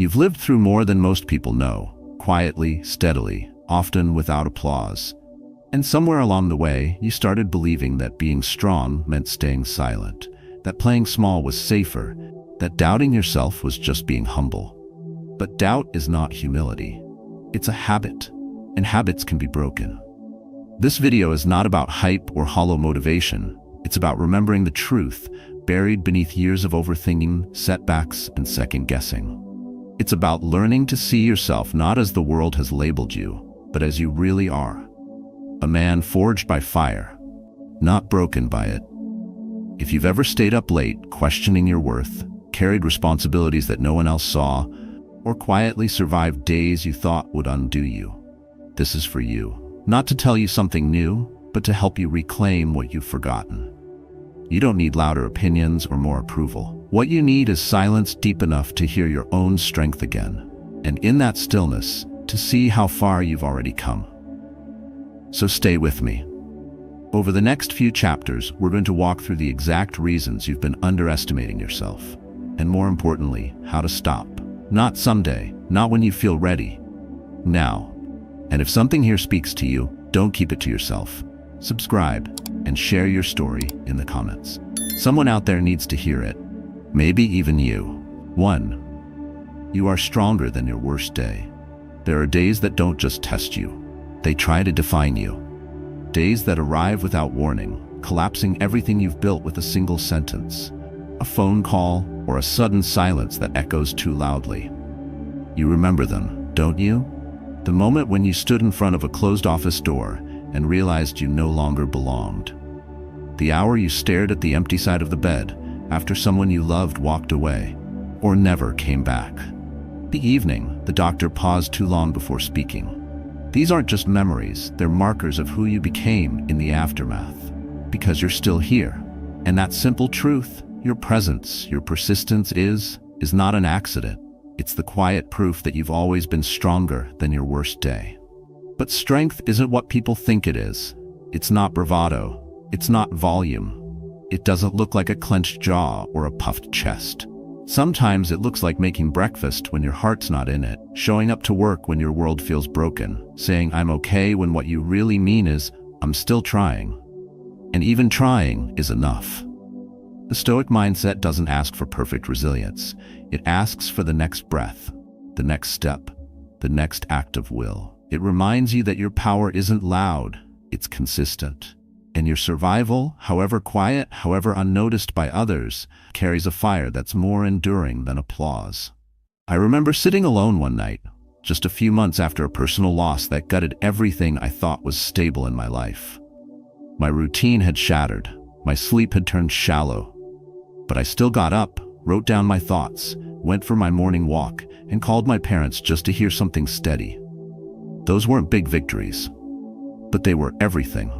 You've lived through more than most people know, quietly, steadily, often without applause. And somewhere along the way, you started believing that being strong meant staying silent, that playing small was safer, that doubting yourself was just being humble. But doubt is not humility. It's a habit, and habits can be broken. This video is not about hype or hollow motivation. It's about remembering the truth buried beneath years of overthinking, setbacks, and second-guessing. It's about learning to see yourself not as the world has labeled you, but as you really are. A man forged by fire, not broken by it. If you've ever stayed up late, questioning your worth, carried responsibilities that no one else saw, or quietly survived days you thought would undo you, this is for you. Not to tell you something new, but to help you reclaim what you've forgotten. You don't need louder opinions or more approval. What you need is silence deep enough to hear your own strength again, and in that stillness, to see how far you've already come. So stay with me. Over the next few chapters, we're going to walk through the exact reasons you've been underestimating yourself, and more importantly, how to stop. Not someday, not when you feel ready. Now. And if something here speaks to you, don't keep it to yourself. Subscribe and share your story in the comments. Someone out there needs to hear it. Maybe even you. 1. You are stronger than your worst day. There are days that don't just test you. They try to define you. Days that arrive without warning, collapsing everything you've built with a single sentence, a phone call, or a sudden silence that echoes too loudly. You remember them, don't you? The moment when you stood in front of a closed office door and realized you no longer belonged. The hour you stared at the empty side of the bed after someone you loved walked away, or never came back. The evening the doctor paused too long before speaking. These aren't just memories, they're markers of who you became in the aftermath. Because you're still here. And that simple truth, your presence, your persistence is not an accident. It's the quiet proof that you've always been stronger than your worst day. But strength isn't what people think it is. It's not bravado. It's not volume. It doesn't look like a clenched jaw or a puffed chest. Sometimes it looks like making breakfast when your heart's not in it, showing up to work when your world feels broken, saying I'm okay when what you really mean is I'm still trying. And even trying is enough. The Stoic mindset doesn't ask for perfect resilience. It asks for the next breath, the next step, the next act of will. It reminds you that your power isn't loud, it's consistent. And your survival, however quiet, however unnoticed by others, carries a fire that's more enduring than applause. I remember sitting alone one night, just a few months after a personal loss that gutted everything I thought was stable in my life. My routine had shattered, my sleep had turned shallow. But I still got up, wrote down my thoughts, went for my morning walk, and called my parents just to hear something steady. Those weren't big victories, but they were everything.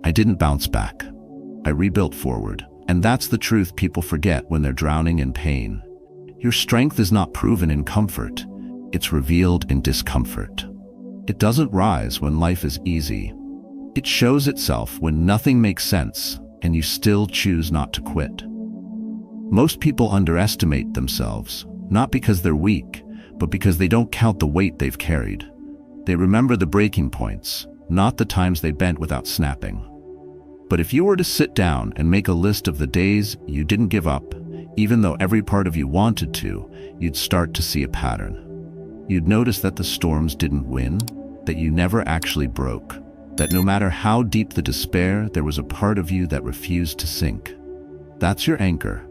I didn't bounce back. I rebuilt forward. And that's the truth people forget when they're drowning in pain. Your strength is not proven in comfort. It's revealed in discomfort. It doesn't rise when life is easy. It shows itself when nothing makes sense and you still choose not to quit. Most people underestimate themselves, not because they're weak, but because they don't count the weight they've carried. They remember the breaking points, not the times they bent without snapping. But if you were to sit down and make a list of the days you didn't give up, even though every part of you wanted to, you'd start to see a pattern. You'd notice that the storms didn't win, that you never actually broke, that no matter how deep the despair, there was a part of you that refused to sink. That's your anchor.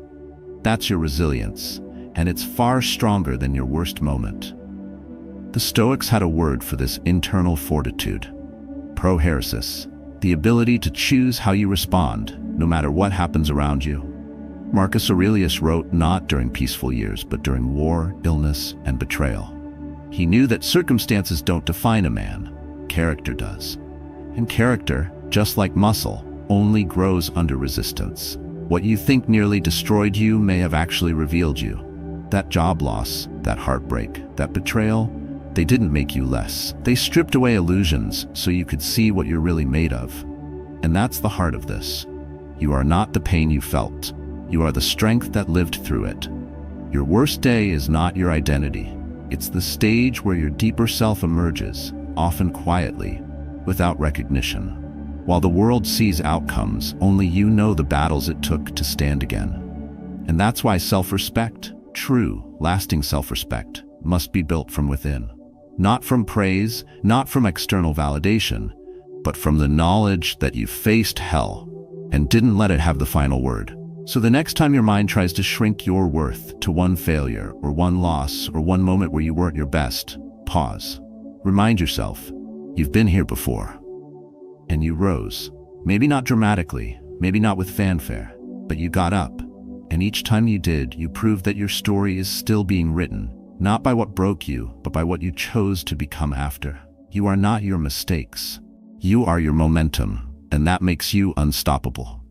That's your resilience, and it's far stronger than your worst moment. The Stoics had a word for this internal fortitude: prohairesis, the ability to choose how you respond, no matter what happens around you. Marcus Aurelius wrote not during peaceful years, but during war, illness, and betrayal. He knew that circumstances don't define a man, character does. And character, just like muscle, only grows under resistance. What you think nearly destroyed you may have actually revealed you. That job loss, that heartbreak, that betrayal, they didn't make you less. They stripped away illusions so you could see what you're really made of. And that's the heart of this. You are not the pain you felt. You are the strength that lived through it. Your worst day is not your identity. It's the stage where your deeper self emerges, often quietly, without recognition. While the world sees outcomes, only you know the battles it took to stand again. And that's why self-respect, true, lasting self-respect, must be built from within. Not from praise, not from external validation, but from the knowledge that you faced hell and didn't let it have the final word. So the next time your mind tries to shrink your worth to one failure or one loss or one moment where you weren't your best, pause. Remind yourself, you've been here before. And you rose. Maybe not dramatically, maybe not with fanfare, but you got up. And each time you did, you proved that your story is still being written, not by what broke you, but by what you chose to become after. You are not your mistakes. You are your momentum, and that makes you unstoppable.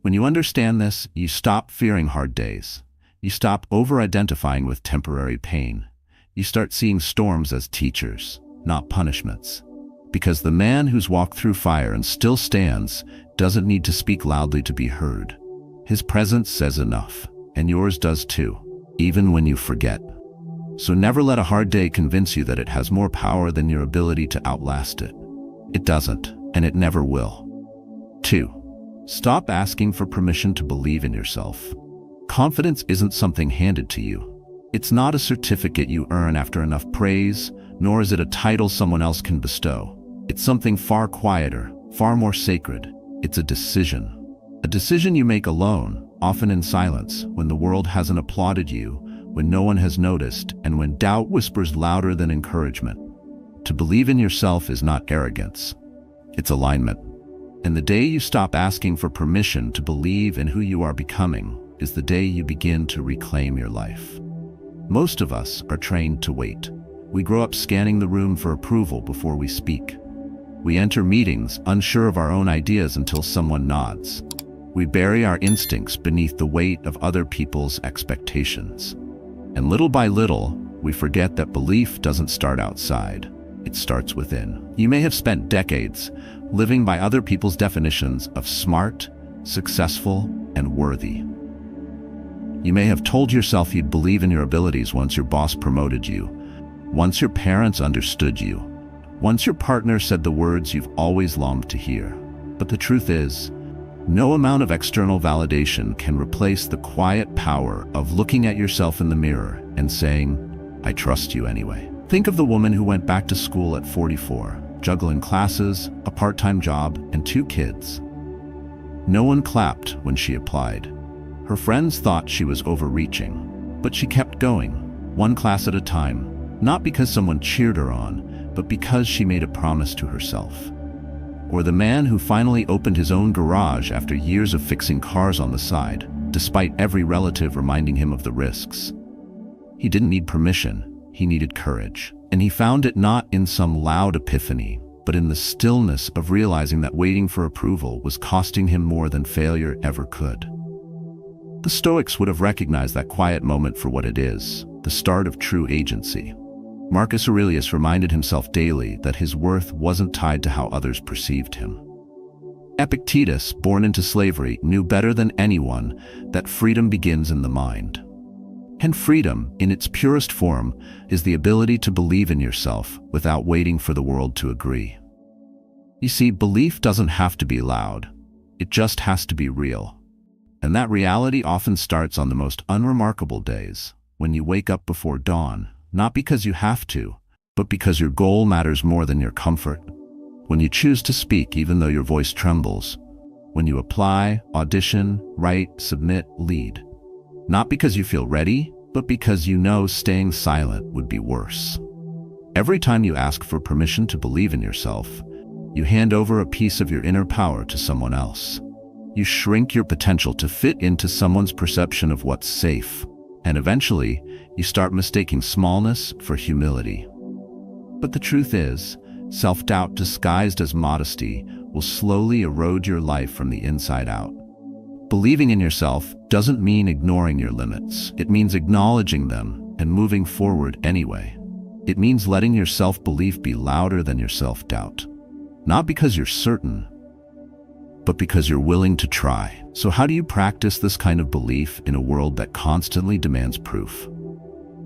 When you understand this, you stop fearing hard days. You stop over-identifying with temporary pain. You start seeing storms as teachers, not punishments. Because the man who's walked through fire and still stands doesn't need to speak loudly to be heard. His presence says enough, and yours does too, even when you forget. So never let a hard day convince you that it has more power than your ability to outlast it. It doesn't, and it never will. 2. Stop asking for permission to believe in yourself. Confidence isn't something handed to you. It's not a certificate you earn after enough praise, nor is it a title someone else can bestow. It's something far quieter, far more sacred. It's a decision. A decision you make alone, often in silence, when the world hasn't applauded you, when no one has noticed, and when doubt whispers louder than encouragement. To believe in yourself is not arrogance. It's alignment. And the day you stop asking for permission to believe in who you are becoming is the day you begin to reclaim your life. Most of us are trained to wait. We grow up scanning the room for approval before we speak. We enter meetings unsure of our own ideas until someone nods. We bury our instincts beneath the weight of other people's expectations. And little by little, we forget that belief doesn't start outside. It starts within. You may have spent decades living by other people's definitions of smart, successful, and worthy. You may have told yourself you'd believe in your abilities once your boss promoted you, once your parents understood you, once your partner said the words you've always longed to hear. But the truth is, no amount of external validation can replace the quiet power of looking at yourself in the mirror and saying, I trust you anyway. Think of the woman who went back to school at 44, juggling classes, a part-time job, and 2 kids. No one clapped when she applied. Her friends thought she was overreaching, but she kept going, one class at a time, not because someone cheered her on, but because she made a promise to herself. Or the man who finally opened his own garage after years of fixing cars on the side, despite every relative reminding him of the risks. He didn't need permission, he needed courage. And he found it not in some loud epiphany, but in the stillness of realizing that waiting for approval was costing him more than failure ever could. The Stoics would have recognized that quiet moment for what it is, the start of true agency. Marcus Aurelius reminded himself daily that his worth wasn't tied to how others perceived him. Epictetus, born into slavery, knew better than anyone that freedom begins in the mind. And freedom, in its purest form, is the ability to believe in yourself without waiting for the world to agree. You see, belief doesn't have to be loud. It just has to be real. And that reality often starts on the most unremarkable days, when you wake up before dawn, not because you have to, but because your goal matters more than your comfort. When you choose to speak even though your voice trembles. When you apply, audition, write, submit, lead. Not because you feel ready, but because you know staying silent would be worse. Every time you ask for permission to believe in yourself, you hand over a piece of your inner power to someone else. You shrink your potential to fit into someone's perception of what's safe, and eventually, you start mistaking smallness for humility. But the truth is, self-doubt disguised as modesty will slowly erode your life from the inside out. Believing in yourself doesn't mean ignoring your limits. It means acknowledging them and moving forward anyway. It means letting your self-belief be louder than your self-doubt. Not because you're certain, but because you're willing to try. So how do you practice this kind of belief in a world that constantly demands proof?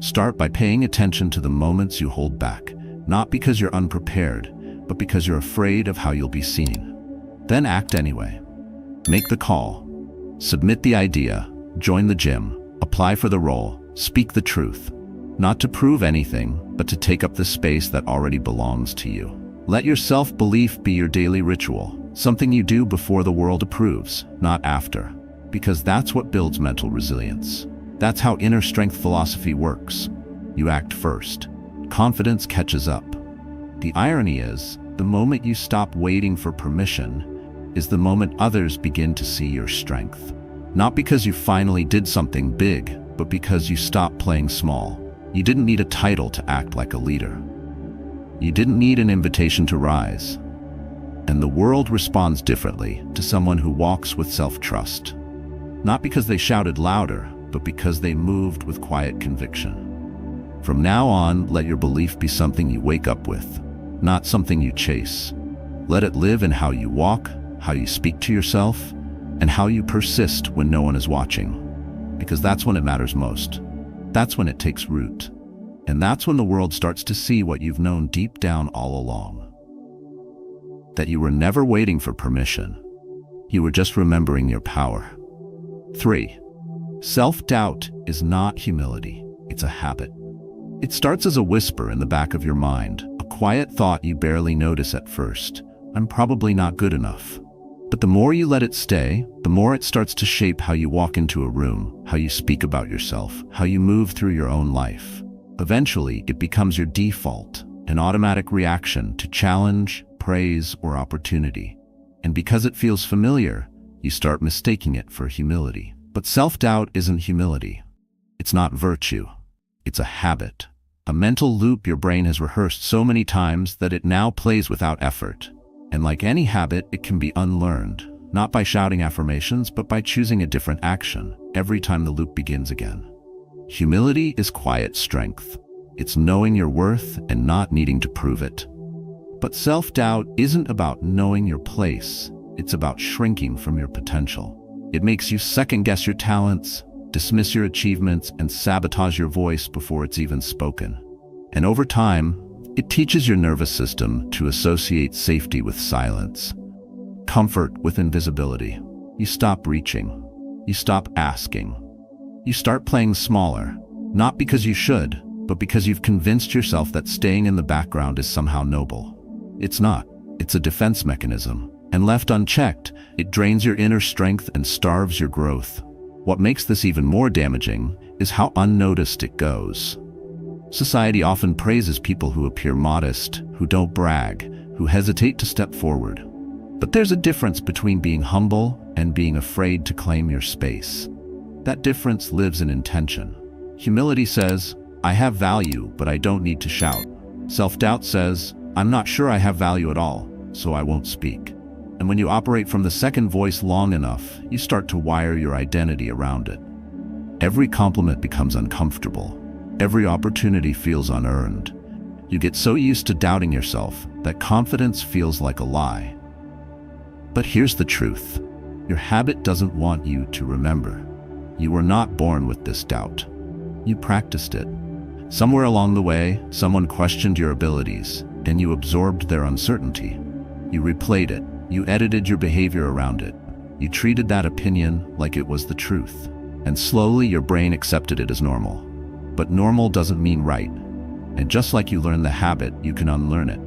Start by paying attention to the moments you hold back, not because you're unprepared, but because you're afraid of how you'll be seen. Then act anyway. Make the call. Submit the idea. Join the gym. Apply for the role. Speak the truth. Not to prove anything, but to take up the space that already belongs to you. Let your self-belief be your daily ritual, something you do before the world approves, not after, because that's what builds mental resilience. That's how inner strength philosophy works. You act first. Confidence catches up. The irony is, the moment you stop waiting for permission is the moment others begin to see your strength. Not because you finally did something big, but because you stopped playing small. You didn't need a title to act like a leader. You didn't need an invitation to rise. And the world responds differently to someone who walks with self-trust. Not because they shouted louder, but because they moved with quiet conviction. From now on, let your belief be something you wake up with, not something you chase. Let it live in how you walk, how you speak to yourself, and how you persist when no one is watching. Because that's when it matters most. That's when it takes root. And that's when the world starts to see what you've known deep down all along. That you were never waiting for permission. You were just remembering your power. 3. Self-doubt is not humility. It's a habit. It starts as a whisper in the back of your mind, a quiet thought you barely notice at first. I'm probably not good enough. But the more you let it stay, the more it starts to shape how you walk into a room, how you speak about yourself, how you move through your own life. Eventually, it becomes your default, an automatic reaction to challenge, praise, or opportunity. And because it feels familiar, you start mistaking it for humility. But self-doubt isn't humility. It's not virtue. It's a habit. A mental loop your brain has rehearsed so many times that it now plays without effort. And like any habit, it can be unlearned, not by shouting affirmations, but by choosing a different action every time the loop begins again. Humility is quiet strength. It's knowing your worth and not needing to prove it. But self-doubt isn't about knowing your place. It's about shrinking from your potential. It makes you second-guess your talents, dismiss your achievements, and sabotage your voice before it's even spoken. And over time, it teaches your nervous system to associate safety with silence, comfort with invisibility. You stop reaching. You stop asking. You start playing smaller, not because you should, but because you've convinced yourself that staying in the background is somehow noble. It's not. It's a defense mechanism. And left unchecked, it drains your inner strength and starves your growth. What makes this even more damaging is how unnoticed it goes. Society often praises people who appear modest, who don't brag, who hesitate to step forward. But there's a difference between being humble and being afraid to claim your space. That difference lives in intention. Humility says, I have value, but I don't need to shout. Self-doubt says, I'm not sure I have value at all, so I won't speak. And when you operate from the second voice long enough, you start to wire your identity around it. Every compliment becomes uncomfortable. Every opportunity feels unearned. You get so used to doubting yourself that confidence feels like a lie. But here's the truth. Your habit doesn't want you to remember. You were not born with this doubt. You practiced it. Somewhere along the way, someone questioned your abilities, and you absorbed their uncertainty. You replayed it. You edited your behavior around it. You treated that opinion like it was the truth. And slowly your brain accepted it as normal. But normal doesn't mean right. And just like you learn the habit, you can unlearn it.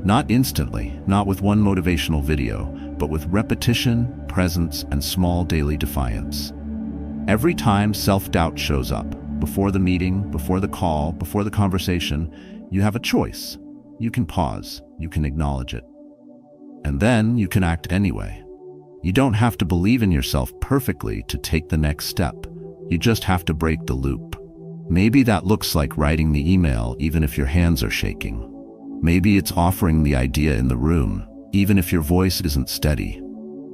Not instantly, not with one motivational video, but with repetition, presence, and small daily defiance. Every time self-doubt shows up, before the meeting, before the call, before the conversation, you have a choice. You can pause, you can acknowledge it. And then you can act anyway. You don't have to believe in yourself perfectly to take the next step. You just have to break the loop. Maybe that looks like writing the email even if your hands are shaking. Maybe it's offering the idea in the room, even if your voice isn't steady.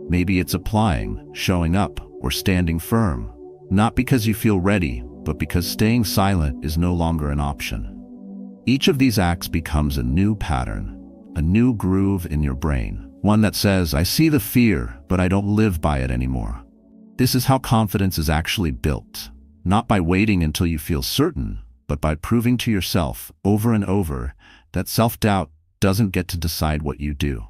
Maybe it's applying, showing up, or standing firm. Not because you feel ready, but because staying silent is no longer an option. Each of these acts becomes a new pattern, a new groove in your brain, One that says, I see the fear, but I don't live by it anymore. This is how confidence is actually built, not by waiting until you feel certain, but by proving to yourself over and over that self-doubt doesn't get to decide what you do.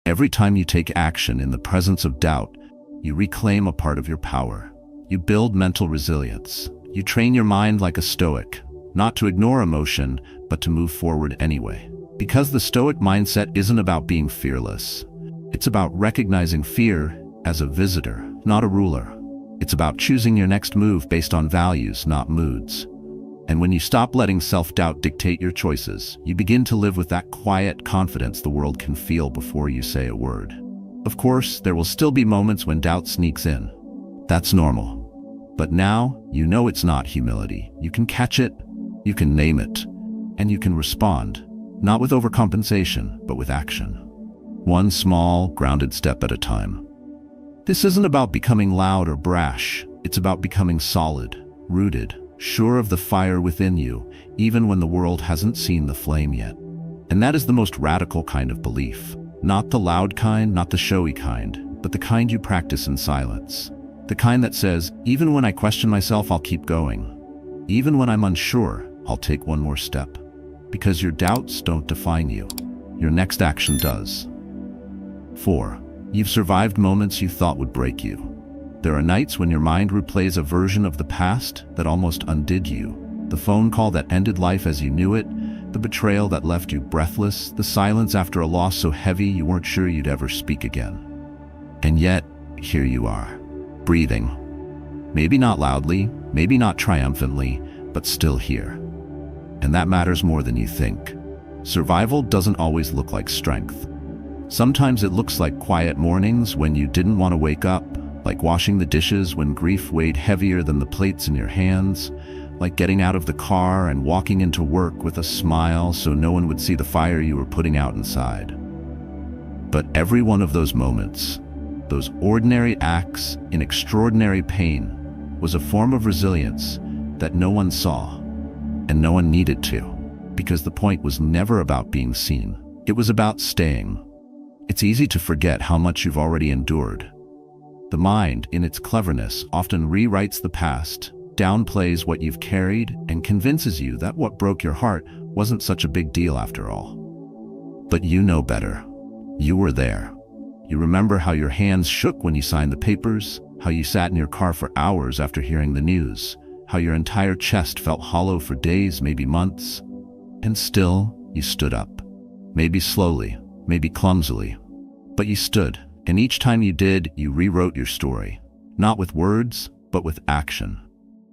Every time you take action in the presence of doubt, you reclaim a part of your power. You build mental resilience. You train your mind like a Stoic, not to ignore emotion, but to move forward anyway. Because the Stoic mindset isn't about being fearless. It's about recognizing fear as a visitor, not a ruler. It's about choosing your next move based on values, not moods. And when you stop letting self-doubt dictate your choices, you begin to live with that quiet confidence the world can feel before you say a word. Of course, there will still be moments when doubt sneaks in. That's normal. But now, you know it's not humility. You can catch it, you can name it, and you can respond, not with overcompensation, but with action. One small, grounded step at a time. This isn't about becoming loud or brash. It's about becoming solid, rooted, sure of the fire within you, even when the world hasn't seen the flame yet. And that is the most radical kind of belief. Not the loud kind, not the showy kind, but the kind you practice in silence. The kind that says, even when I question myself, I'll keep going. Even when I'm unsure, I'll take one more step. Because your doubts don't define you. Your next action does. 4. You've survived moments you thought would break you. There are nights when your mind replays a version of the past that almost undid you. The phone call that ended life as you knew it, the betrayal that left you breathless, the silence after a loss so heavy you weren't sure you'd ever speak again. And yet, here you are, breathing. Maybe not loudly, maybe not triumphantly, but still here. And that matters more than you think. Survival doesn't always look like strength. Sometimes it looks like quiet mornings when you didn't want to wake up, like washing the dishes when grief weighed heavier than the plates in your hands, like getting out of the car and walking into work with a smile so no one would see the fire you were putting out inside. But every one of those moments, those ordinary acts in extraordinary pain, was a form of resilience that no one saw, and no one needed to, because the point was never about being seen. It was about staying. It's easy to forget how much you've already endured. The mind, in its cleverness, often rewrites the past, downplays what you've carried, and convinces you that what broke your heart wasn't such a big deal after all. But you know better. You were there. You remember how your hands shook when you signed the papers, how you sat in your car for hours after hearing the news, how your entire chest felt hollow for days, maybe months, and still you stood up. Maybe slowly, maybe clumsily, but you stood, and each time you did, you rewrote your story, not with words, but with action.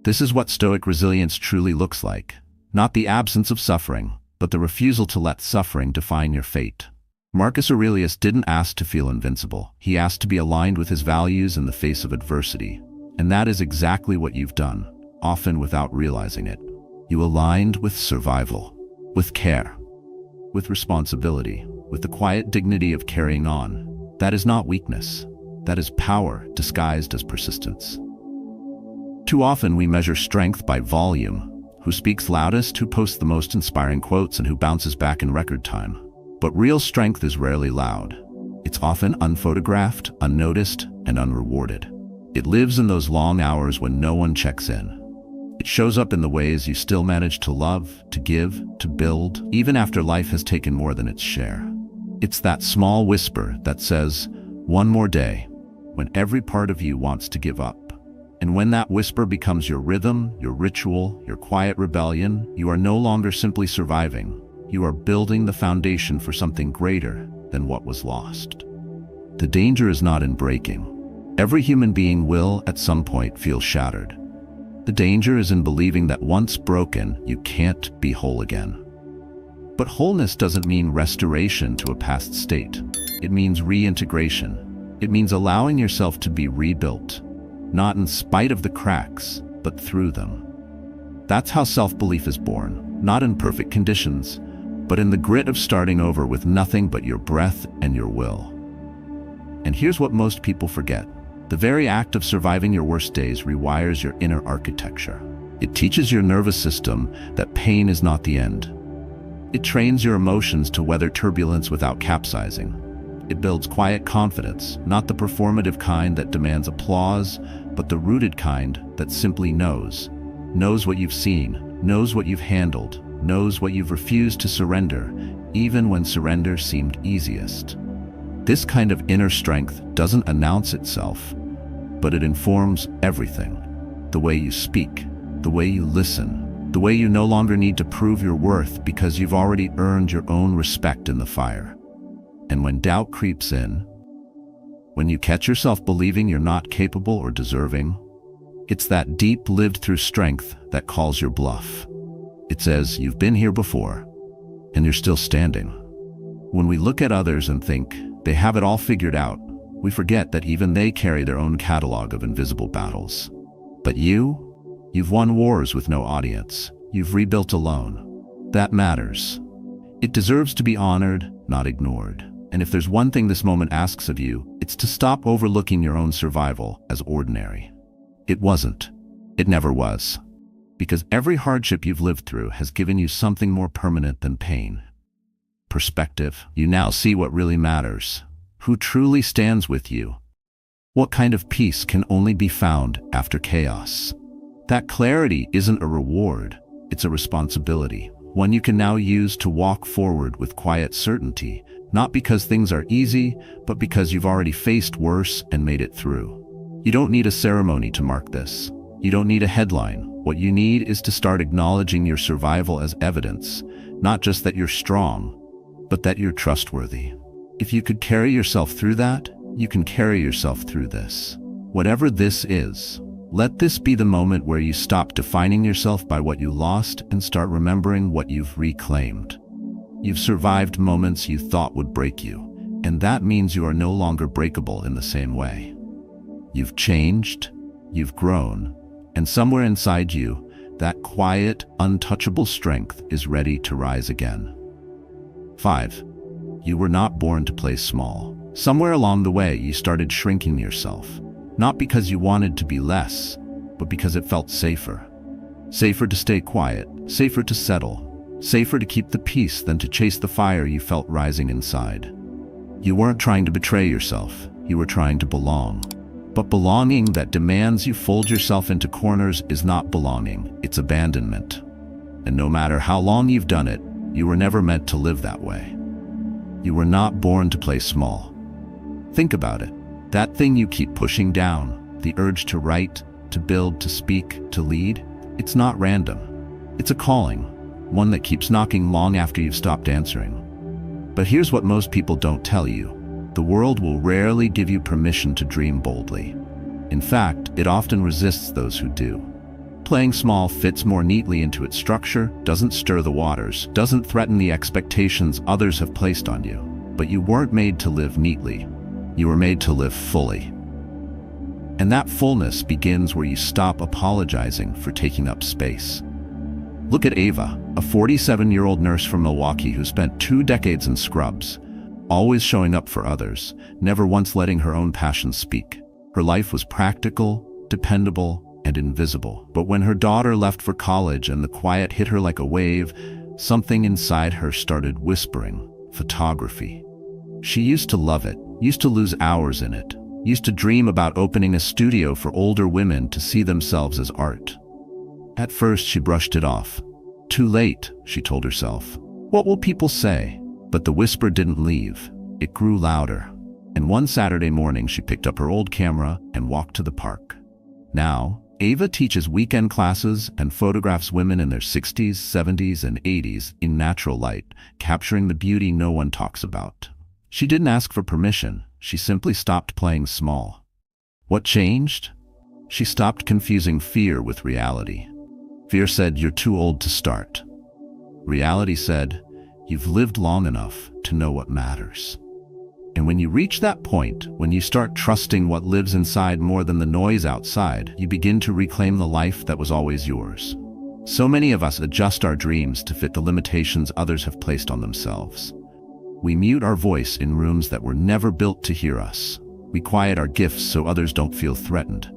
This is what Stoic resilience truly looks like, not the absence of suffering, but the refusal to let suffering define your fate. Marcus Aurelius didn't ask to feel invincible. He asked to be aligned with his values in the face of adversity. And that is exactly what you've done, often without realizing it. You aligned with survival, with care, with responsibility, with the quiet dignity of carrying on. That is not weakness. That is power disguised as persistence. Too often we measure strength by volume. Who speaks loudest, who posts the most inspiring quotes, and who bounces back in record time. But real strength is rarely loud. It's often unphotographed, unnoticed, and unrewarded. It lives in those long hours when no one checks in. It shows up in the ways you still manage to love, to give, to build, even after life has taken more than its share. It's that small whisper that says, one more day, when every part of you wants to give up. And when that whisper becomes your rhythm, your ritual, your quiet rebellion, you are no longer simply surviving. You are building the foundation for something greater than what was lost. The danger is not in breaking. Every human being will, at some point, feel shattered. The danger is in believing that once broken, you can't be whole again. But wholeness doesn't mean restoration to a past state. It means reintegration. It means allowing yourself to be rebuilt, not in spite of the cracks, but through them. That's how self-belief is born, not in perfect conditions, but in the grit of starting over with nothing but your breath and your will. And here's what most people forget. The very act of surviving your worst days rewires your inner architecture. It teaches your nervous system that pain is not the end. It trains your emotions to weather turbulence without capsizing. It builds quiet confidence, not the performative kind that demands applause, but the rooted kind that simply knows. Knows what you've seen, knows what you've handled, knows what you've refused to surrender, even when surrender seemed easiest. This kind of inner strength doesn't announce itself, but it informs everything. The way you speak, the way you listen, the way you no longer need to prove your worth because you've already earned your own respect in the fire. And when doubt creeps in, when you catch yourself believing you're not capable or deserving, it's that deep lived-through strength that calls your bluff. It says, you've been here before, and you're still standing. When we look at others and think they have it all figured out, we forget that even they carry their own catalog of invisible battles. But you've won wars with no audience. You've rebuilt alone. That matters. It deserves to be honored, not ignored. And if there's one thing this moment asks of you, it's to stop overlooking your own survival as ordinary. It wasn't. It never was. Because every hardship you've lived through has given you something more permanent than pain. Perspective. You now see what really matters. Who truly stands with you. What kind of peace can only be found after chaos. That clarity isn't a reward, it's a responsibility. One you can now use to walk forward with quiet certainty, not because things are easy, but because you've already faced worse and made it through. You don't need a ceremony to mark this. You don't need a headline. What you need is to start acknowledging your survival as evidence, not just that you're strong, but that you're trustworthy. If you could carry yourself through that, you can carry yourself through this. Whatever this is, let this be the moment where you stop defining yourself by what you lost and start remembering what you've reclaimed. You've survived moments you thought would break you, and that means you are no longer breakable in the same way. You've changed, you've grown, and somewhere inside you, that quiet, untouchable strength is ready to rise again. 5. You were not born to play small. Somewhere along the way, you started shrinking yourself. Not because you wanted to be less, but because it felt safer. Safer to stay quiet, safer to settle, safer to keep the peace than to chase the fire you felt rising inside. You weren't trying to betray yourself, you were trying to belong. But belonging that demands you fold yourself into corners is not belonging, it's abandonment. And no matter how long you've done it, you were never meant to live that way. You were not born to play small. Think about it. That thing you keep pushing down, the urge to write, to build, to speak, to lead, it's not random. It's a calling, one that keeps knocking long after you've stopped answering. But here's what most people don't tell you. The world will rarely give you permission to dream boldly. In fact, it often resists those who do. Playing small fits more neatly into its structure, doesn't stir the waters, doesn't threaten the expectations others have placed on you. But you weren't made to live neatly. You were made to live fully. And that fullness begins where you stop apologizing for taking up space. Look at Ava, a 47-year-old nurse from Milwaukee who spent 2 decades in scrubs, always showing up for others, never once letting her own passions speak. Her life was practical, dependable, and invisible. But when her daughter left for college and the quiet hit her like a wave, something inside her started whispering, photography. She used to love it, used to lose hours in it, used to dream about opening a studio for older women to see themselves as art. At first, she brushed it off. Too late, she told herself. What will people say? But the whisper didn't leave. It grew louder. And one Saturday morning, she picked up her old camera and walked to the park. Now, Ava teaches weekend classes and photographs women in their 60s, 70s, and 80s in natural light, capturing the beauty no one talks about. She didn't ask for permission. She simply stopped playing small. What changed? She stopped confusing fear with reality. Fear said, you're too old to start. Reality said, you've lived long enough to know what matters. And when you reach that point, when you start trusting what lives inside more than the noise outside, you begin to reclaim the life that was always yours. So many of us adjust our dreams to fit the limitations others have placed on themselves. We mute our voice in rooms that were never built to hear us. We quiet our gifts so others don't feel threatened.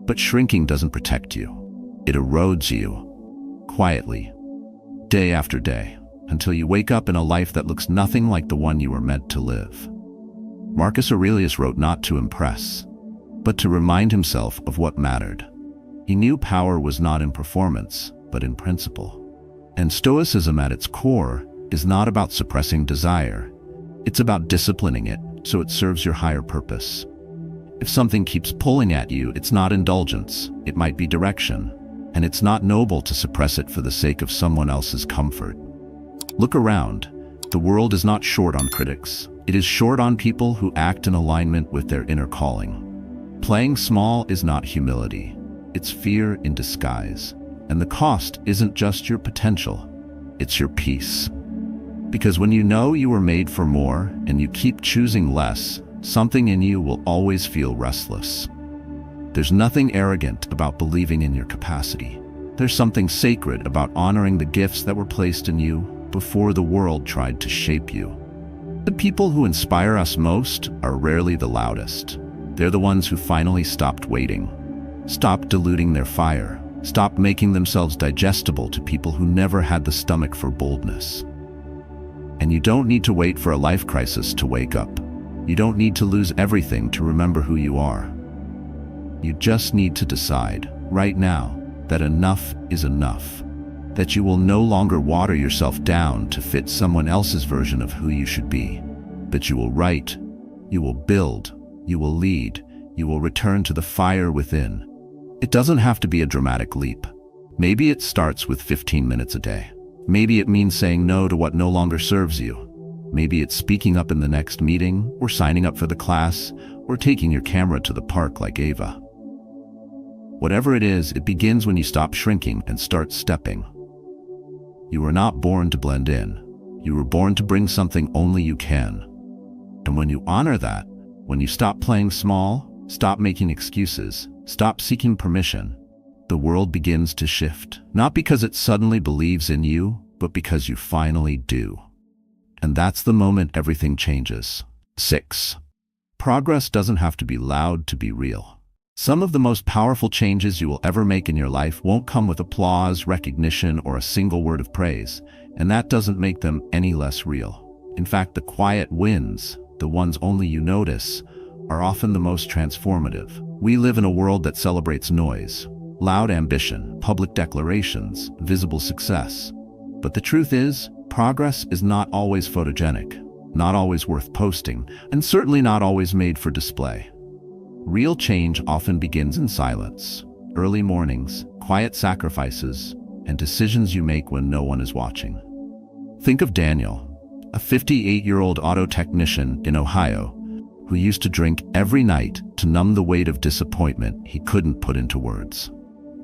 But shrinking doesn't protect you. It erodes you, quietly, day after day, until you wake up in a life that looks nothing like the one you were meant to live. Marcus Aurelius wrote not to impress, but to remind himself of what mattered. He knew power was not in performance, but in principle. And Stoicism at its core is not about suppressing desire. It's about disciplining it so it serves your higher purpose. If something keeps pulling at you, it's not indulgence, it might be direction. And it's not noble to suppress it for the sake of someone else's comfort. Look around. The world is not short on critics. It is short on people who act in alignment with their inner calling. Playing small is not humility. It's fear in disguise. And the cost isn't just your potential, it's your peace. Because when you know you were made for more and you keep choosing less, something in you will always feel restless. There's nothing arrogant about believing in your capacity. There's something sacred about honoring the gifts that were placed in you before the world tried to shape you. The people who inspire us most are rarely the loudest. They're the ones who finally stopped waiting, stopped diluting their fire, stopped making themselves digestible to people who never had the stomach for boldness. And you don't need to wait for a life crisis to wake up. You don't need to lose everything to remember who you are. You just need to decide, right now, that enough is enough. That you will no longer water yourself down to fit someone else's version of who you should be. But you will write, you will build, you will lead, you will return to the fire within. It doesn't have to be a dramatic leap. Maybe it starts with 15 minutes a day. Maybe it means saying no to what no longer serves you. Maybe it's speaking up in the next meeting, or signing up for the class, or taking your camera to the park like Ava. Whatever it is, it begins when you stop shrinking and start stepping. You were not born to blend in. You were born to bring something only you can. And when you honor that, when you stop playing small, stop making excuses, stop seeking permission, the world begins to shift. Not because it suddenly believes in you, but because you finally do. And that's the moment everything changes. 6. Progress doesn't have to be loud to be real. Some of the most powerful changes you will ever make in your life won't come with applause, recognition, or a single word of praise, and that doesn't make them any less real. In fact, the quiet wins, the ones only you notice, are often the most transformative. We live in a world that celebrates noise, loud ambition, public declarations, visible success. But the truth is, progress is not always photogenic, not always worth posting, and certainly not always made for display. Real change often begins in silence, early mornings, quiet sacrifices, and decisions you make when no one is watching. Think of Daniel, a 58-year-old auto technician in Ohio, who used to drink every night to numb the weight of disappointment he couldn't put into words.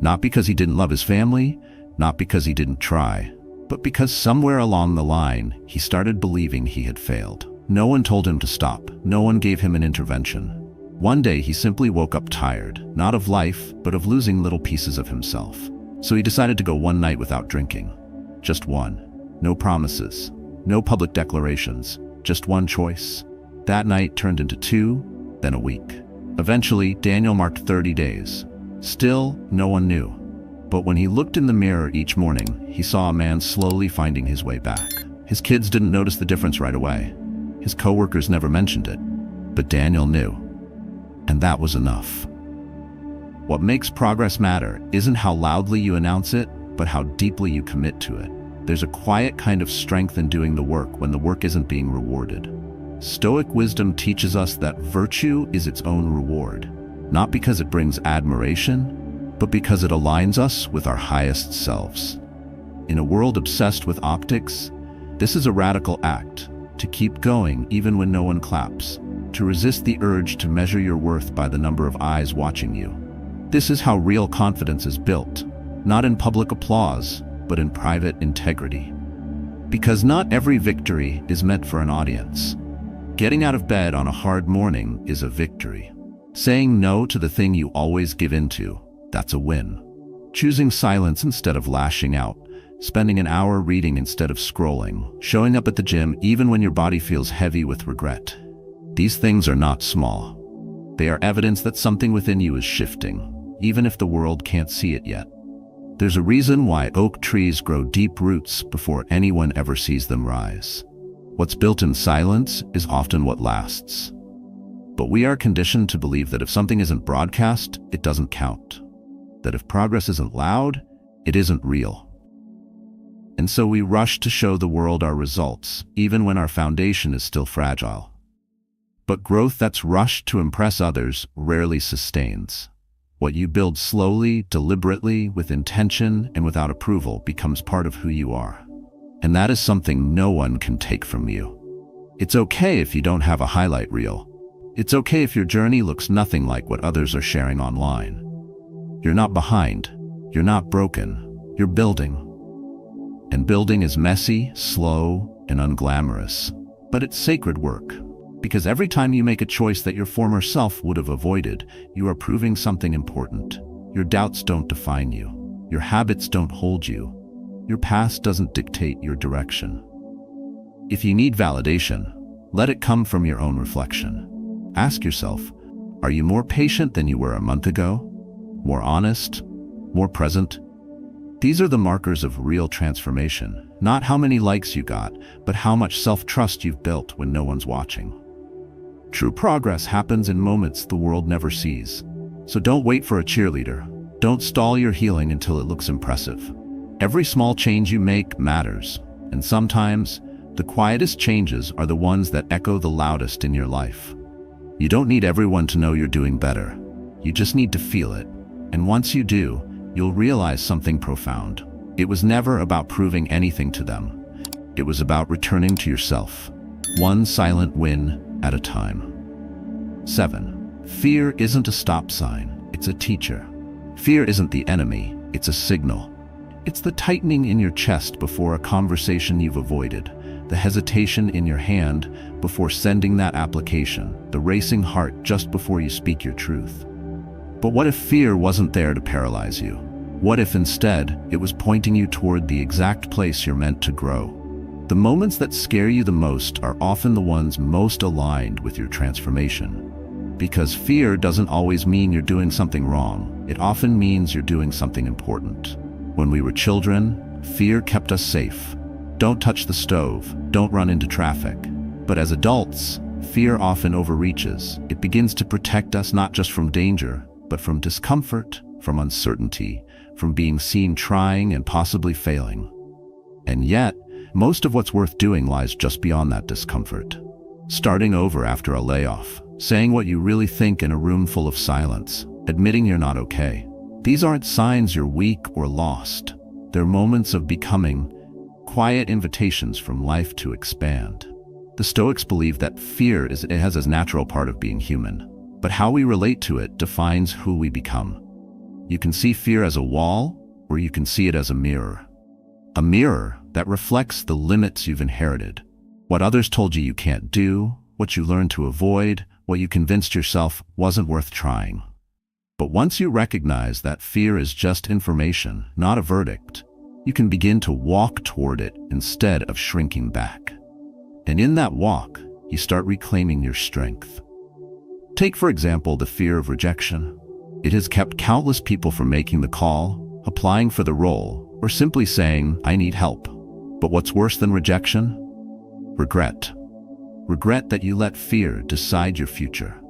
Not because he didn't love his family, not because he didn't try, but because somewhere along the line, he started believing he had failed. No one told him to stop. No one gave him an intervention. One day, he simply woke up tired, not of life, but of losing little pieces of himself. So he decided to go one night without drinking. Just one. No promises, no public declarations, just one choice. That night turned into 2, then a week. Eventually, Daniel marked 30 days. Still, no one knew. But when he looked in the mirror each morning, he saw a man slowly finding his way back. His kids didn't notice the difference right away. His coworkers never mentioned it. But Daniel knew. And that was enough. What makes progress matter isn't how loudly you announce it, but how deeply you commit to it. There's a quiet kind of strength in doing the work when the work isn't being rewarded. Stoic wisdom teaches us that virtue is its own reward, not because it brings admiration, but because it aligns us with our highest selves. In a world obsessed with optics, this is a radical act, to keep going even when no one claps, to resist the urge to measure your worth by the number of eyes watching you. This is how real confidence is built, not in public applause, but in private integrity. Because not every victory is meant for an audience. Getting out of bed on a hard morning is a victory. Saying no to the thing you always give into, that's a win. Choosing silence instead of lashing out, spending an hour reading instead of scrolling, showing up at the gym even when your body feels heavy with regret. These things are not small. They are evidence that something within you is shifting, even if the world can't see it yet. There's a reason why oak trees grow deep roots before anyone ever sees them rise. What's built in silence is often what lasts. But we are conditioned to believe that if something isn't broadcast, it doesn't count. That if progress isn't loud, it isn't real. And so we rush to show the world our results, even when our foundation is still fragile. But growth that's rushed to impress others rarely sustains. What you build slowly, deliberately, with intention, and without approval becomes part of who you are. And that is something no one can take from you. It's okay if you don't have a highlight reel. It's okay if your journey looks nothing like what others are sharing online. You're not behind. You're not broken. You're building. And building is messy, slow, and unglamorous. But it's sacred work. Because every time you make a choice that your former self would have avoided, you are proving something important. Your doubts don't define you. Your habits don't hold you. Your past doesn't dictate your direction. If you need validation, let it come from your own reflection. Ask yourself, are you more patient than you were a month ago? More honest? More present? These are the markers of real transformation, not how many likes you got, but how much self-trust you've built when no one's watching. True progress happens in moments the world never sees. So don't wait for a cheerleader. Don't stall your healing until it looks impressive. Every small change you make matters, and sometimes the quietest changes are the ones that echo the loudest in your life. You don't need everyone to know you're doing better. You just need to feel it. And once you do, you'll realize something profound. It was never about proving anything to them. It was about returning to yourself, one silent win at a time. 7. Fear isn't a stop sign, it's a teacher. Fear isn't the enemy, it's a signal. It's the tightening in your chest before a conversation you've avoided, the hesitation in your hand before sending that application, the racing heart just before you speak your truth. But what if fear wasn't there to paralyze you? What if instead it was pointing you toward the exact place you're meant to grow? The moments that scare you the most are often the ones most aligned with your transformation. Because fear doesn't always mean you're doing something wrong. It often means you're doing something important. When we were children, fear kept us safe. Don't touch the stove, don't run into traffic. But as adults, fear often overreaches. It begins to protect us not just from danger, but from discomfort, from uncertainty, from being seen trying and possibly failing. And yet, most of what's worth doing lies just beyond that discomfort. Starting over after a layoff, saying what you really think in a room full of silence, admitting you're not okay. These aren't signs you're weak or lost. They're moments of becoming, quiet invitations from life to expand. The Stoics believe that fear has a natural part of being human, but how we relate to it defines who we become. You can see fear as a wall, or you can see it as a mirror. A mirror that reflects the limits you've inherited, what others told you can't do, what you learned to avoid, what you convinced yourself wasn't worth trying. But once you recognize that fear is just information, not a verdict, you can begin to walk toward it instead of shrinking back. And in that walk, you start reclaiming your strength. Take, for example, the fear of rejection. It has kept countless people from making the call, applying for the role, or simply saying, I need help. But what's worse than rejection? Regret. Regret that you let fear decide your future.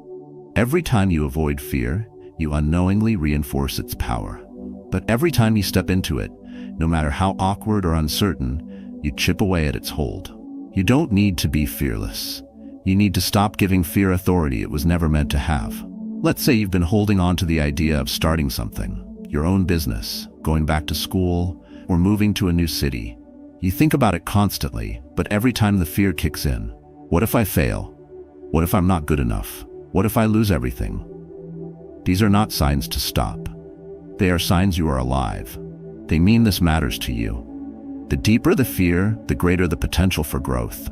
Every time you avoid fear, you unknowingly reinforce its power. But every time you step into it, no matter how awkward or uncertain, you chip away at its hold. You don't need to be fearless. You need to stop giving fear authority it was never meant to have. Let's say you've been holding on to the idea of starting something, your own business, going back to school, or moving to a new city. You think about it constantly, but every time the fear kicks in, what if I fail? What if I'm not good enough? What if I lose everything? These are not signs to stop. They are signs you are alive. They mean this matters to you. The deeper the fear, the greater the potential for growth.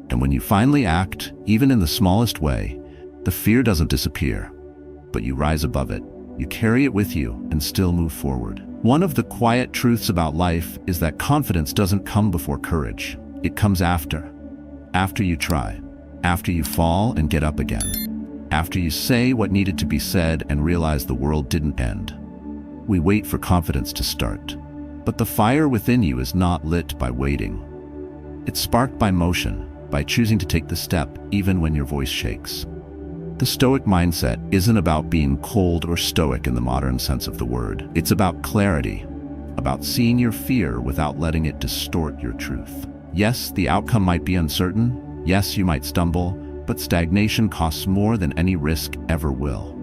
And when you finally act, even in the smallest way, the fear doesn't disappear, but you rise above it. You carry it with you and still move forward. One of the quiet truths about life is that confidence doesn't come before courage. It comes after. After you try. After you fall and get up again. After you say what needed to be said and realize the world didn't end. We wait for confidence to start. But the fire within you is not lit by waiting. It's sparked by motion, by choosing to take the step even when your voice shakes. The Stoic mindset isn't about being cold or stoic in the modern sense of the word. It's about clarity, about seeing your fear without letting it distort your truth. Yes, the outcome might be uncertain. Yes, you might stumble, but stagnation costs more than any risk ever will.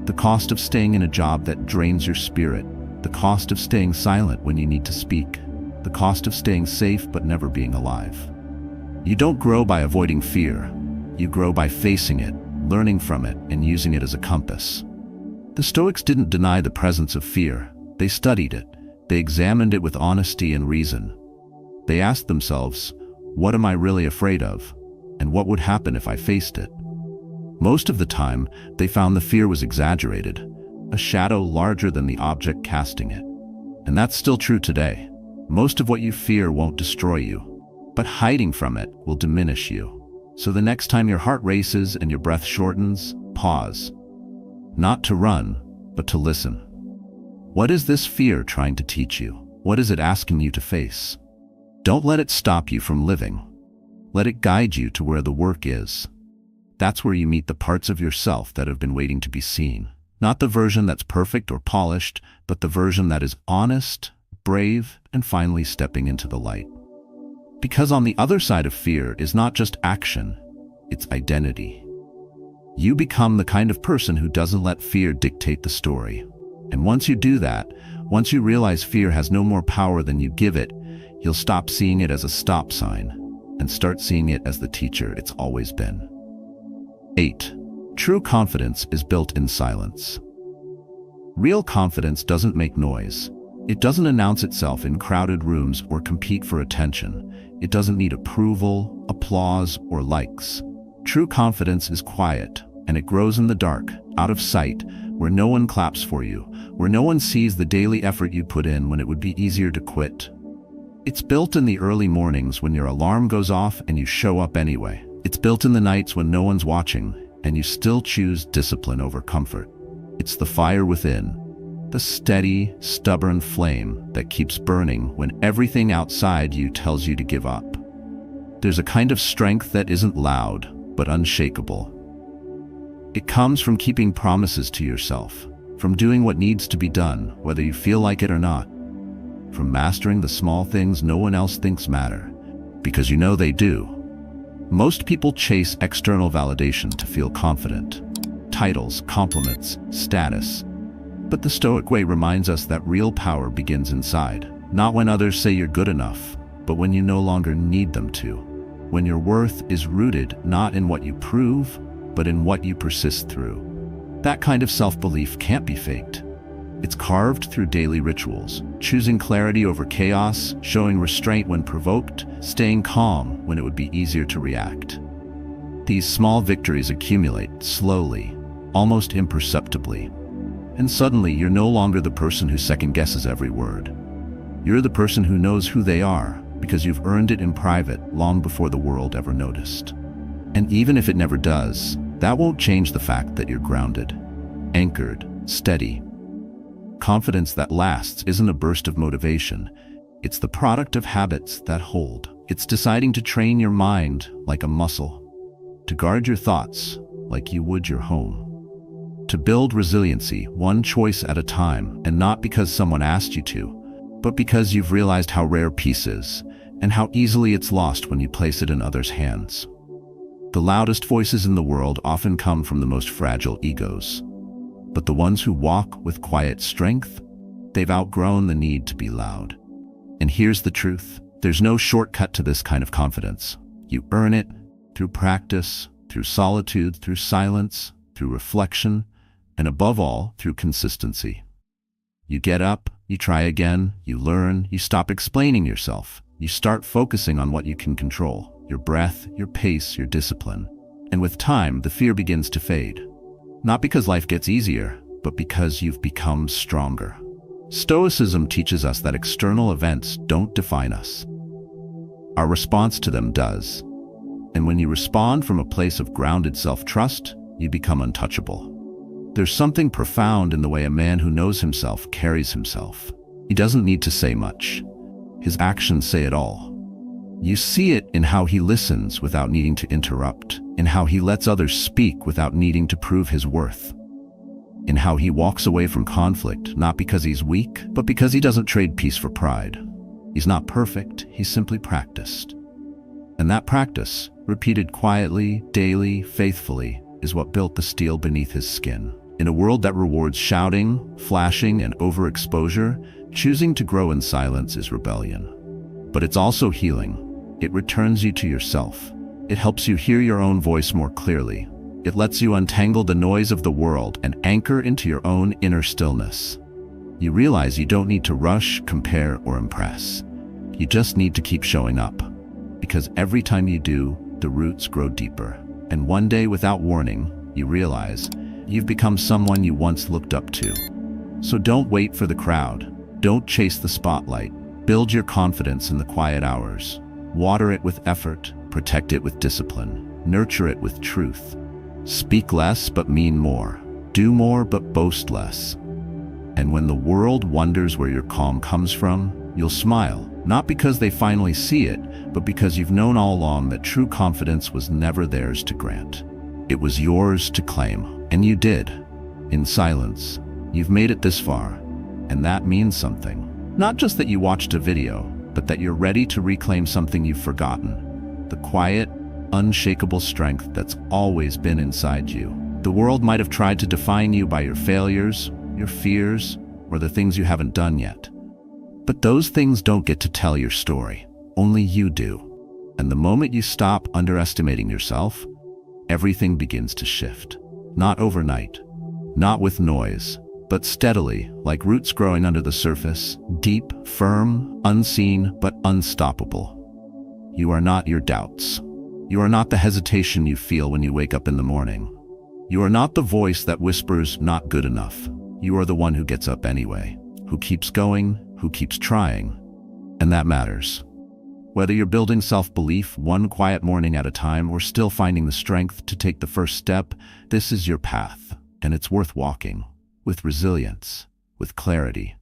The cost of staying in a job that drains your spirit, the cost of staying silent when you need to speak, the cost of staying safe but never being alive. You don't grow by avoiding fear. You grow by facing it, learning from it, and using it as a compass. The Stoics didn't deny the presence of fear. They studied it. They examined it with honesty and reason. They asked themselves, what am I really afraid of? And what would happen if I faced it? Most of the time, they found the fear was exaggerated, a shadow larger than the object casting it. And that's still true today. Most of what you fear won't destroy you, but hiding from it will diminish you. So the next time your heart races and your breath shortens, pause. Not to run, but to listen. What is this fear trying to teach you? What is it asking you to face? Don't let it stop you from living. Let it guide you to where the work is. That's where you meet the parts of yourself that have been waiting to be seen. Not the version that's perfect or polished, but the version that is honest, brave, and finally stepping into the light. Because on the other side of fear is not just action, it's identity. You become the kind of person who doesn't let fear dictate the story. And once you do that, once you realize fear has no more power than you give it, you'll stop seeing it as a stop sign and start seeing it as the teacher it's always been. 8. True confidence is built in silence. Real confidence doesn't make noise. It doesn't announce itself in crowded rooms or compete for attention. It doesn't need approval, applause, or likes. True confidence is quiet, and it grows in the dark, out of sight, where no one claps for you, where no one sees the daily effort you put in when it would be easier to quit. It's built in the early mornings when your alarm goes off and you show up anyway. It's built in the nights when no one's watching and you still choose discipline over comfort. It's the fire within, the steady, stubborn flame that keeps burning when everything outside you tells you to give up. There's a kind of strength that isn't loud, but unshakable. It comes from keeping promises to yourself, from doing what needs to be done, whether you feel like it or not, from mastering the small things no one else thinks matter, because you know they do. Most people chase external validation to feel confident. Titles, compliments, status. But the Stoic way reminds us that real power begins inside, not when others say you're good enough, but when you no longer need them to. When your worth is rooted not in what you prove, but in what you persist through. That kind of self-belief can't be faked. It's carved through daily rituals, choosing clarity over chaos, showing restraint when provoked, staying calm when it would be easier to react. These small victories accumulate slowly, almost imperceptibly. And suddenly you're no longer the person who second-guesses every word. You're the person who knows who they are because you've earned it in private long before the world ever noticed. And even if it never does, that won't change the fact that you're grounded, anchored, steady. Confidence that lasts isn't a burst of motivation. It's the product of habits that hold. It's deciding to train your mind like a muscle, to guard your thoughts like you would your home, to build resiliency one choice at a time, and not because someone asked you to, but because you've realized how rare peace is and how easily it's lost when you place it in others' hands. The loudest voices in the world often come from the most fragile egos. But the ones who walk with quiet strength, they've outgrown the need to be loud. And here's the truth. There's no shortcut to this kind of confidence. You earn it through practice, through solitude, through silence, through reflection, and above all, through consistency. You get up, you try again, you learn, you stop explaining yourself. You start focusing on what you can control, your breath, your pace, your discipline. And with time, the fear begins to fade. Not because life gets easier, but because you've become stronger. Stoicism teaches us that external events don't define us. Our response to them does. And when you respond from a place of grounded self-trust, you become untouchable. There's something profound in the way a man who knows himself carries himself. He doesn't need to say much. His actions say it all. You see it in how he listens without needing to interrupt, in how he lets others speak without needing to prove his worth, in how he walks away from conflict not because he's weak, but because he doesn't trade peace for pride. He's not perfect, he's simply practiced. And that practice, repeated quietly, daily, faithfully, is what built the steel beneath his skin. In a world that rewards shouting, flashing, and overexposure, choosing to grow in silence is rebellion. But it's also healing. It returns you to yourself. It helps you hear your own voice more clearly. It lets you untangle the noise of the world and anchor into your own inner stillness. You realize you don't need to rush, compare, or impress. You just need to keep showing up. Because every time you do, the roots grow deeper. And one day, without warning, you realize you've become someone you once looked up to. So don't wait for the crowd. Don't chase the spotlight. Build your confidence in the quiet hours. Water it with effort, protect it with discipline, nurture it with truth. Speak less but mean more. Do more but boast less. And when the world wonders where your calm comes from, you'll smile, not because they finally see it, but because you've known all along that true confidence was never theirs to grant. It was yours to claim, and you did. In silence, you've made it this far, and that means something. Not just that you watched a video, but that you're ready to reclaim something you've forgotten. The quiet, unshakable strength that's always been inside you. The world might have tried to define you by your failures, your fears, or the things you haven't done yet. But those things don't get to tell your story. Only you do. And the moment you stop underestimating yourself, everything begins to shift. Not overnight, not with noise, but steadily, like roots growing under the surface, deep, firm, unseen, but unstoppable. You are not your doubts. You are not the hesitation you feel when you wake up in the morning. You are not the voice that whispers, "not good enough." You are the one who gets up anyway, who keeps going, who keeps trying. And that matters. Whether you're building self-belief one quiet morning at a time or still finding the strength to take the first step, this is your path, and it's worth walking. With resilience, with clarity,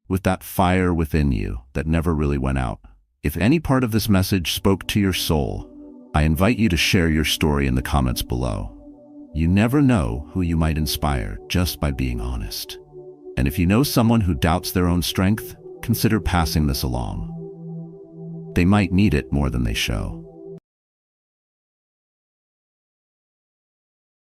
with that fire within you that never really went out. If any part of this message spoke to your soul, I invite you to share your story in the comments below. You never know who you might inspire just by being honest. And if you know someone who doubts their own strength, consider passing this along. They might need it more than they show.